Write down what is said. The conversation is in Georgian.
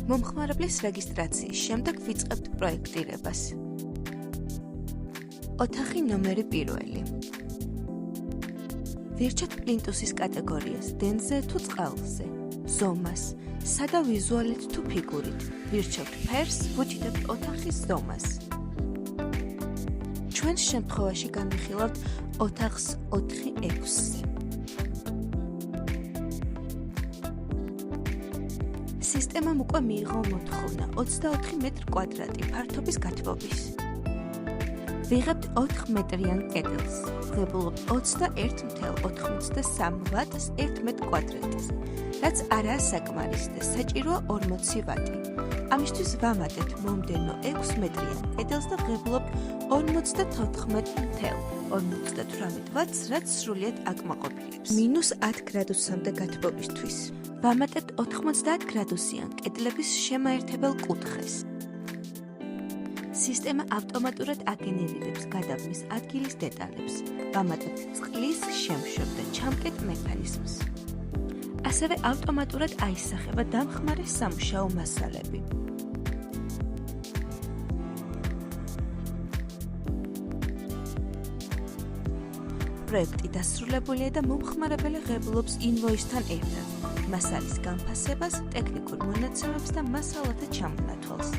მომხმარებლის რეგისტრაციის შემდეგ ვიწყებთ პროექტირებას. ოთახი ნომერი 1. ვირჩევთ პლინტუსის კატეგორიას დენზე თუ წყალზე, ზომას, სადა ვიზუალით თუ ფიგურით. ვირჩევთ ფერს, ვუჩიდებთ ოთახის ზომას. ჩვენს შემთხვევაში განვიხილავთ ოთახს 4:6-ზე. სისტემამ უკვე მიიღო მოთხოვნა 24 მეტр² ფართობის გათბობის. ვიღებთ 4 მეტრიან კედელს. ღებულობ 21.83 ვატს 1 მეტр²-ზე, რაც არაა საკმარისი და საჭიროა 40 ვატი. ამისთვის ვამატებთ მომდევნო 6 მეტრიან კედელს და ღებულობ 54.58 ვატს, რაც სრულიად აკმაყოფილებს. -10 გრადუსამდე გათბობისთვის. ვამატებთ 90 გრადუსიან კედლების შემაერთებელ კუთხეს. სისტემა ავტომატურად აგენერირებს გადაბმის ადგილის დეტალებს. ვამატებთ წყლის შემშვებ და ჩამკეტ მექანიზმს. ასევე ავტომატურად აისახება დამხმარე სამუშაო მასალები. პროექტი დასრულებულია და მომხმარებელი ღებულობს ინვოისთან ერთად მასალის განფასებას, ტექნიკურ მონაცემებს და მასალათა ჩამონათვალს.